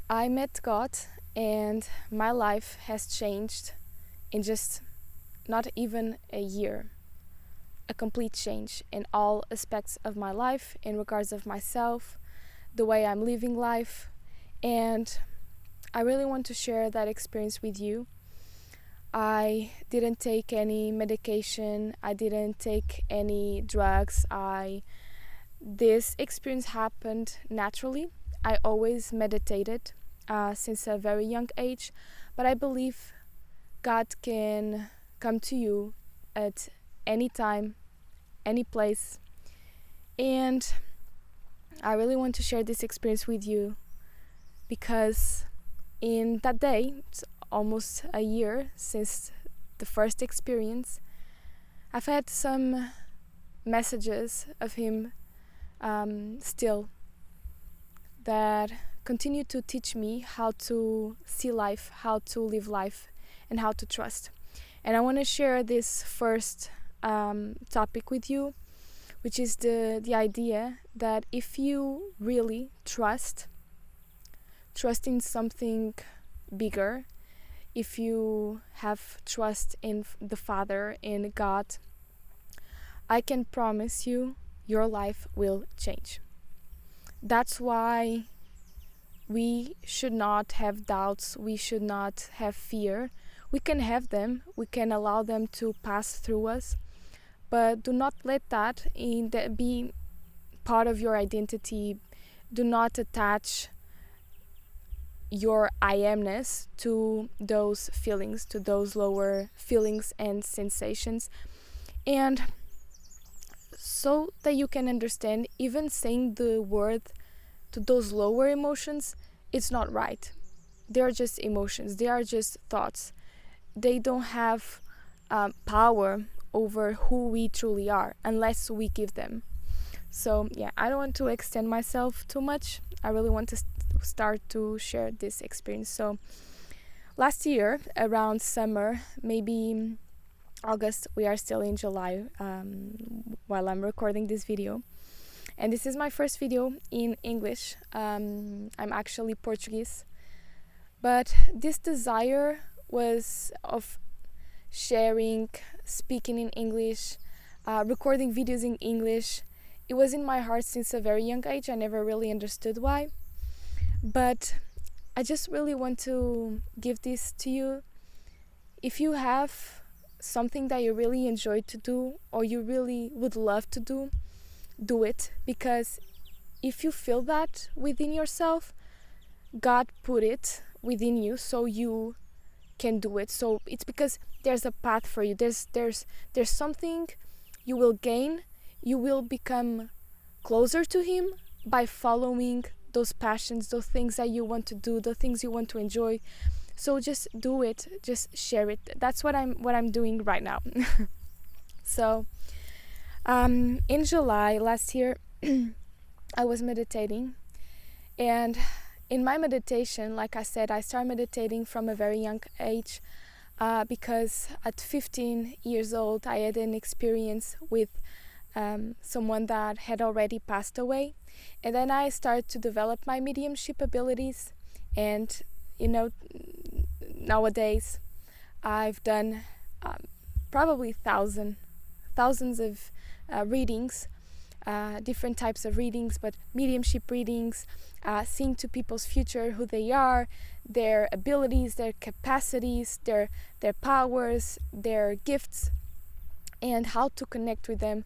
I met God and my life has changed in just not even a year. A complete change in all aspects of my life, in regards of myself, the way I'm living life, and I really want to share that experience with you. I didn't take any medication, I didn't take any drugs. This experience happened naturally. I always meditated since a very young age, but I believe God can come to you at any time, any place, and I really want to share this experience with you because in that day, it's almost a year since the first experience, I've had some messages of Him still that continue to teach me how to see life, how to live life, and how to trust. And I want to share this first topic with you, which is the idea that if you really trust in something bigger, if you have trust in the Father, in God, I can promise you your life will change. That's why we should not have doubts, we should not have fear. We can have them, we can allow them to pass through us, but do not let that be part of your identity. Do not attach your I amness to those feelings, to those lower feelings and sensations. And so that you can understand, even saying the word to those lower emotions, it's not right. They are just emotions, they are just thoughts. They don't have power over who we truly are unless we give them. So yeah, I don't want to extend myself too much. I really want to start to share this experience. So last year around summer, maybe August, we are still in July while I'm recording this video, and this is my first video in English. I'm actually Portuguese, but this desire was of sharing, speaking in English, recording videos in English. It was in my heart since a very young age. I never really understood why, but I just really want to give this to you. If you have something that you really enjoy to do or you really would love to do, do it, because if you feel that within yourself, God put it within you so you can do it. So it's because there's a path for you. There's something you will gain. You will become closer to Him by following those passions, those things that you want to do, the things you want to enjoy. So just do it, just share it. That's what I'm doing right now. So in July last year, I was meditating, and in my meditation, like I said, I started meditating from a very young age because at 15 years old, I had an experience with someone that had already passed away. And then I started to develop my mediumship abilities. And, nowadays, I've done probably thousands of readings, different types of readings, but mediumship readings, seeing to people's future, who they are, their abilities, their capacities, their powers, their gifts, and how to connect with them.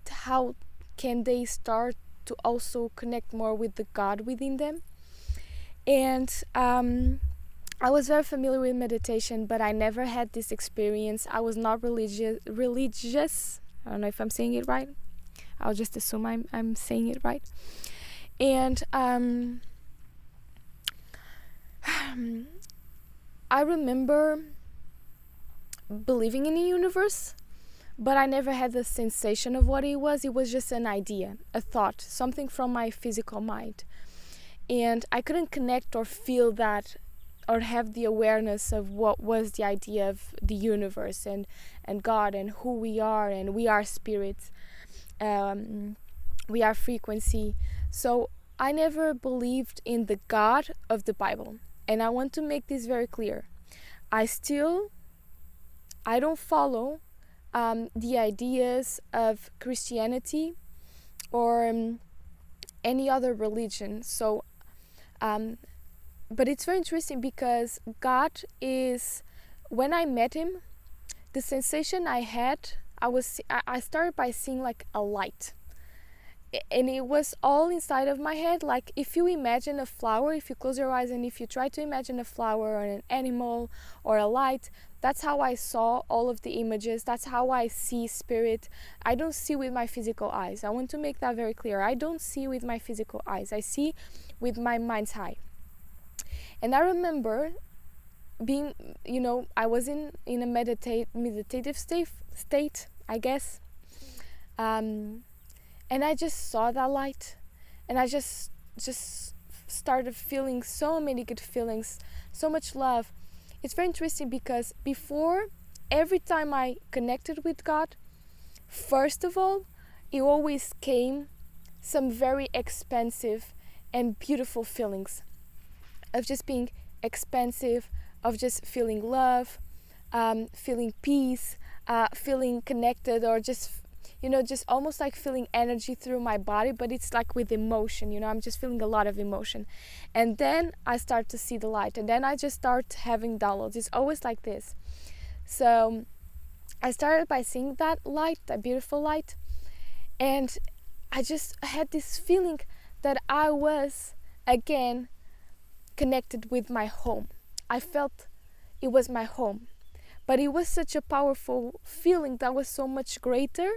How can they start to also connect more with the God within them? And I was very familiar with meditation, but I never had this experience. I was not religious. I don't know if I'm saying it right. I'll just assume I'm saying it right. And I remember believing in the universe, but I never had the sensation of what it was. It was just an idea, a thought, something from my physical mind. And I couldn't connect or feel that or have the awareness of what was the idea of the universe and God and who we are, and we are spirits. We are frequency. So I never believed in the God of the Bible. And I want to make this very clear. I don't follow the ideas of Christianity or any other religion. So, but it's very interesting because God is, when I met him, the sensation I had, I started by seeing like a light. And it was all inside of my head. Like if you imagine a flower, if you close your eyes and if you try to imagine a flower or an animal or a light, that's how I saw all of the images. That's how I see spirit. I don't see with my physical eyes. I want to make that very clear. I don't see with my physical eyes. I see with my mind's eye. And I remember being, I was in a meditative state, I guess. And I just saw that light, and I just started feeling so many good feelings, so much love. It's very interesting because before, every time I connected with God, first of all, it always came some very expansive and beautiful feelings of just being expansive, of just feeling love, feeling peace, feeling connected, or just almost like feeling energy through my body, but it's like with emotion, I'm just feeling a lot of emotion. And then I start to see the light, and then I just start having downloads. It's always like this. So I started by seeing that light, that beautiful light, and I just had this feeling that I was again connected with my home. I felt it was my home, but it was such a powerful feeling that was so much greater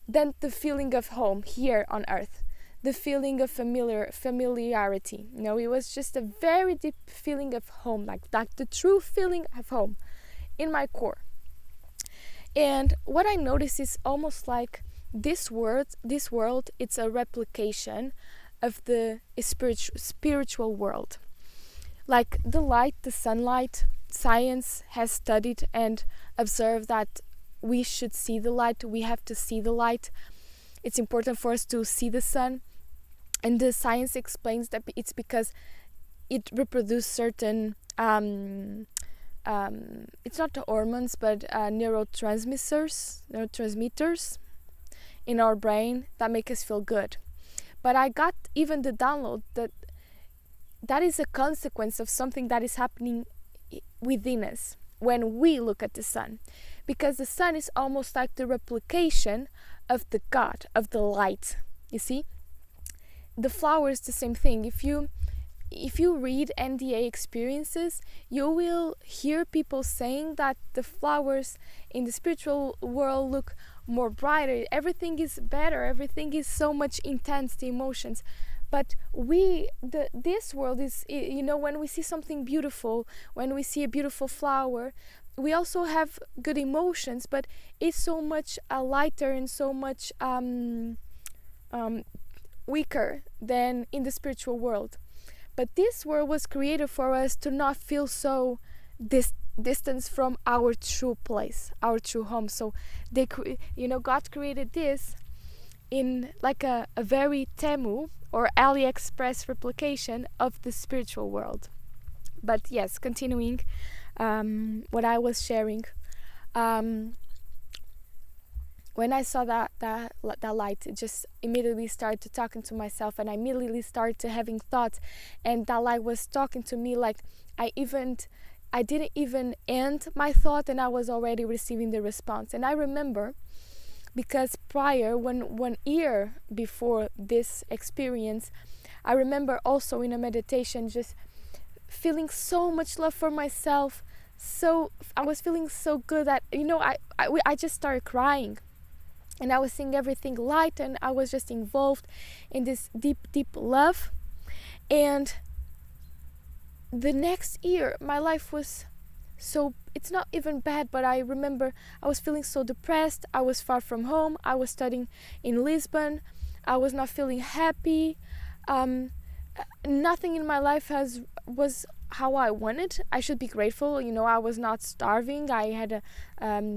than the feeling of home here on earth, the feeling of familiarity. It was just a very deep feeling of home, like the true feeling of home in my core. And what I noticed is almost like this world, it's a replication of the spiritual world. Like the light, the sunlight, science has studied and observed that we should see the light. We have to see the light. It's important for us to see the sun. And the science explains that it's because it reproduces certain, it's not the hormones, but neurotransmitters in our brain that make us feel good. But I got even the download that is a consequence of something that is happening within us when we look at the sun. Because the sun is almost like the replication of the God, of the light. You see? The flower is the same thing. If you read NDA experiences, you will hear people saying that the flowers in the spiritual world look more brighter. Everything is better. Everything is so much intense, the emotions. But this world is, when we see something beautiful, when we see a beautiful flower, we also have good emotions, but it's so much lighter and so much weaker than in the spiritual world. But this world was created for us to not feel so distance from our true place, our true home. So God created this in like a very Temu or AliExpress replication of the spiritual world. But yes, continuing what I was sharing, when I saw that light, it just immediately started talking to myself, and I immediately started having thoughts, and that light was talking to me like I didn't even end my thought, and I was already receiving the response. And I remember, because prior, 1 year before this experience, I remember also in a meditation just feeling so much love for myself. So I was feeling so good that I just started crying, and I was seeing everything light, and I was just involved in this deep love. And the next year my life was so, it's not even bad, but I remember I was feeling so depressed. I was far from home. I was studying in Lisbon. I was not feeling happy. Nothing in my life was how I wanted. I should be grateful. I was not starving. I had a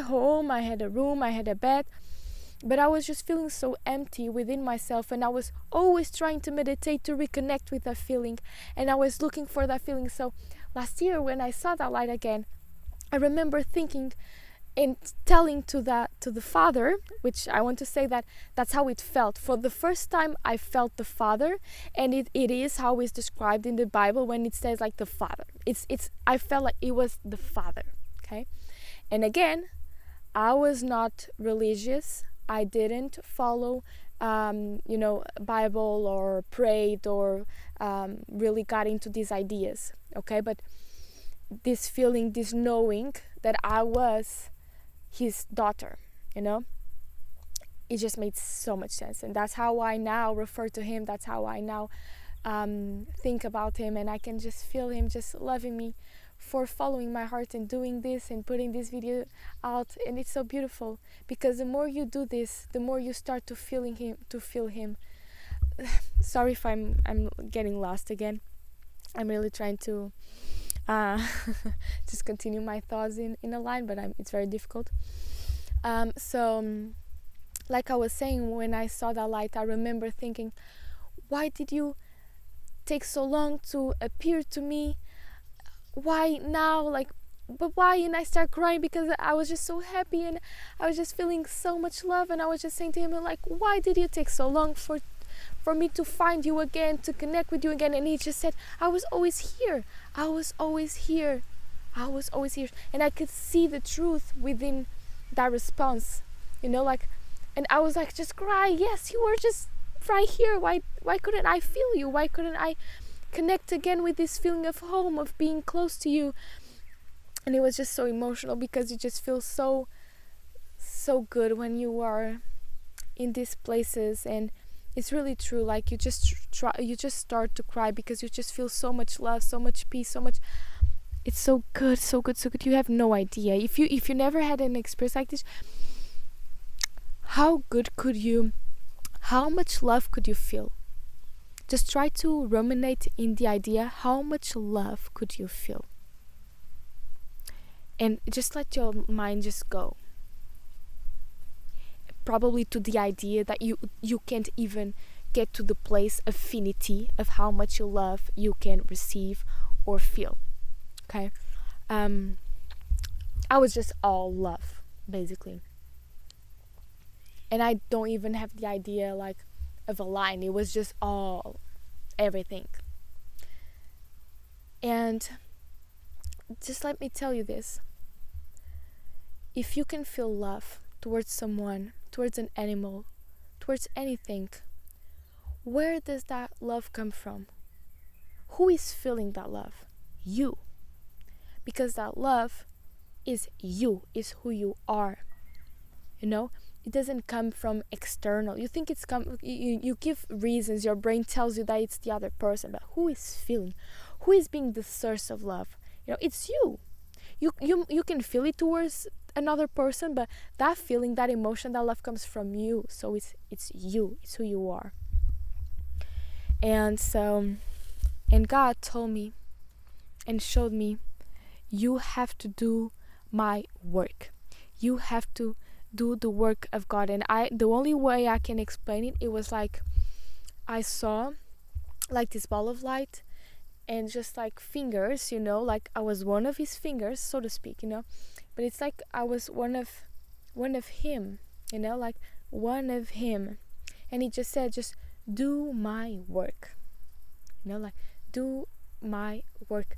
home. I had a room. I had a bed. but I was just feeling so empty within myself, and I was always trying to meditate to reconnect with that feeling, and I was looking for that feeling. So last year when I saw that light again, I remember thinking and telling to the Father, which I want to say that that's how it felt. For the first time I felt the Father, and it is how it's described in the Bible when it says like the Father. It's I felt like it was the Father. Okay. And again, I was not religious. I didn't follow Bible or prayed or really got into these ideas. Okay, but this feeling, this knowing that I was his daughter, it just made so much sense. And that's how I now refer to him. That's how I now think about him, and I can just feel him just loving me for following my heart and doing this and putting this video out. And it's so beautiful, because the more you do this, the more you start to feel him. Sorry if I'm getting lost again. I'm really trying to just continue my thoughts in a line, but it's very difficult. So like I was saying, when I saw that light, I remember thinking, why did you take so long to appear to me? Why now? But why? And I start crying because I was just so happy, and I was just feeling so much love, and I was just saying to him, like, why did you take so long for me to find you again, to connect with you again? And he just said, I was always here. I was always here. I was always here. And I could see the truth within that response, and I was like, just cry. Yes, you were just right here. Why couldn't I feel you? Why couldn't I connect again with this feeling of home, of being close to you? And it was just so emotional, because you just feel so good when you are in these places. And it's really true, like you just start to cry, because you just feel so much love, so much peace, so much. It's so good, so good, so good. You have no idea. If you never had an experience like this, how much love could you feel? Just try to ruminate in the idea, how much love could you feel? And just let your mind just go. Probably to the idea that you can't even get to the place affinity of how much love you can receive or feel. Okay? I was just all love, basically. And I don't even have the idea of a line. It was just all, everything. And just let me tell you this. If you can feel love towards someone, towards an animal, towards anything, where does that love come from? Who is feeling that love? You. Because that love is you, is who you are. It doesn't come from external. You think it's you give reasons, your brain tells you that it's the other person, but who is feeling? Who is being the source of love? It's you. You can feel it towards another person, but that feeling, that emotion, that love comes from you. So it's you, it's who you are. And God told me and showed me, you have to do my work. You have to do the work of God. And the only way I can explain it was like I saw like this ball of light, and just like fingers, like I was one of his fingers, so to speak, but it's like I was one of him, like one of him. And he just said, just do my work, like do my work.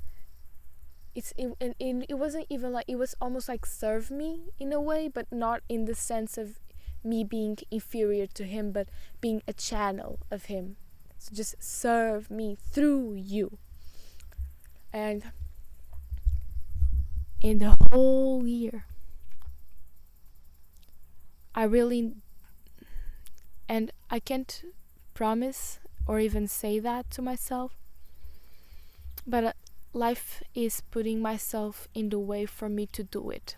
It wasn't even like, it was almost like serve me in a way, but not in the sense of me being inferior to him, but being a channel of him. So just serve me through you. And in the whole year, and I can't promise or even say that to myself, but life is putting myself in the way for me to do it.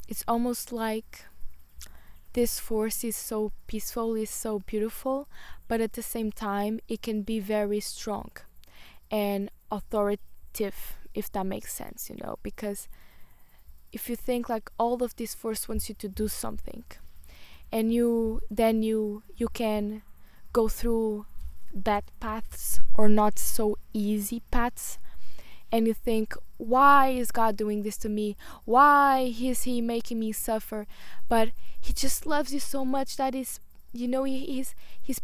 It's almost like this force is so peaceful, is so beautiful, but at the same time it can be very strong and authoritative, if that makes sense, because if you think like all of this force wants you to do something, and you can go through bad paths or not so easy paths, and you think, why is God doing this to me? Why is he making me suffer? But he just loves you so much that he's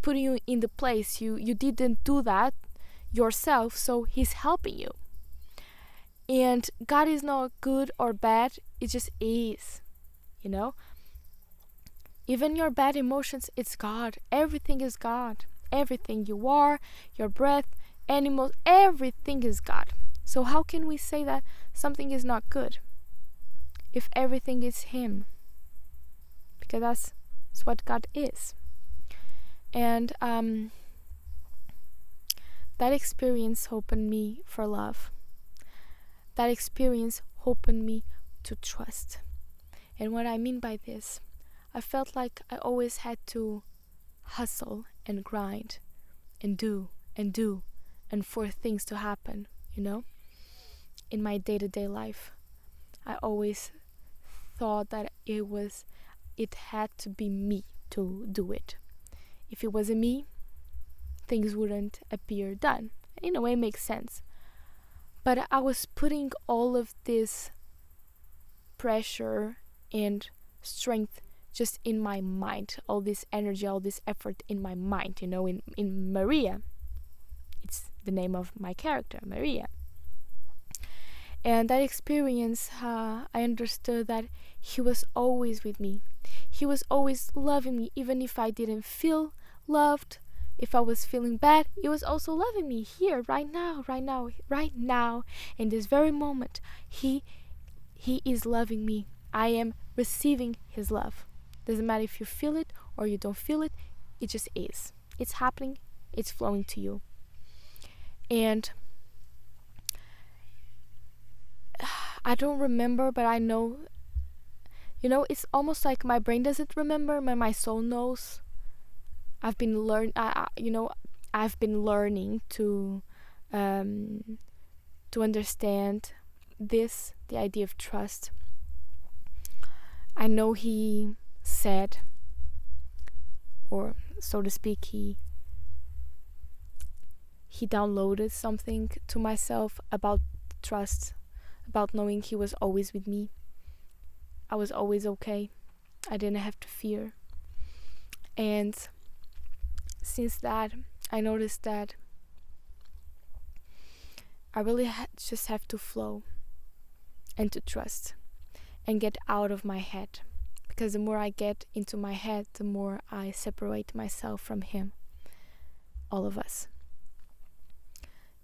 putting you in the place. You didn't do that yourself, so he's helping you. And God is not good or bad, it just is, even your bad emotions, it's God. Everything is God. Everything you are, your breath, animals, everything is God. So how can we say that something is not good if everything is him? Because that's what God is. And that experience opened me for love. That experience opened me to trust. And what I mean by this, I felt like I always had to hustle and grind and do and for things to happen, in my day-to-day life. I always thought that it had to be me to do it. If it wasn't me, things wouldn't appear done. In a way, it makes sense. But I was putting all of this pressure and strength just in my mind, all this energy, all this effort in my mind, in Maria. It's the name of my character, Maria. And that experience, I understood that he was always with me. He was always loving me, even if I didn't feel loved. If I was feeling bad, he was also loving me here, right now, in this very moment. He is loving me. I am receiving his love. Doesn't matter if you feel it or you don't feel it, it just is. It's happening, it's flowing to you. And I don't remember, but I know, it's almost like my brain doesn't remember, but my soul knows. I've been learning to understand this, the idea of trust. I know he said, or so to speak, he downloaded something to myself about trust, about knowing he was always with me. I was always okay. I didn't have to fear. And since that, I noticed that I really just have to flow and to trust and get out of my head. Because the more I get into my head, the more I separate myself from him. All of us.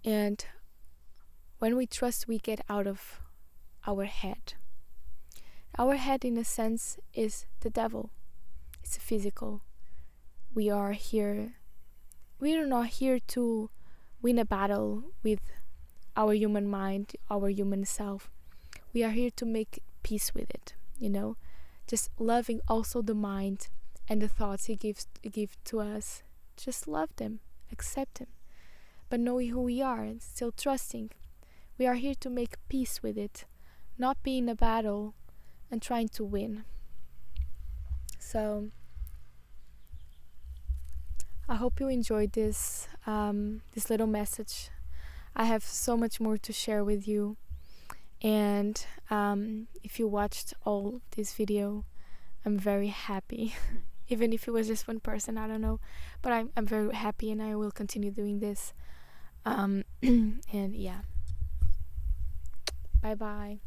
And when we trust, we get out of our head. Our head, in a sense, is the devil. It's physical. We are not here to win a battle with our human mind, our human self. We are here to make peace with it, just loving also the mind and the thoughts he gives to us. Just love them, accept them, but knowing who we are and still trusting. We are here to make peace with it, not be in a battle and trying to win. So I hope you enjoyed this little message. I have so much more to share with you, and if you watched all this video, I'm very happy. Even if it was just one person, I don't know, but I'm very happy, and I will continue doing this. And yeah, bye bye.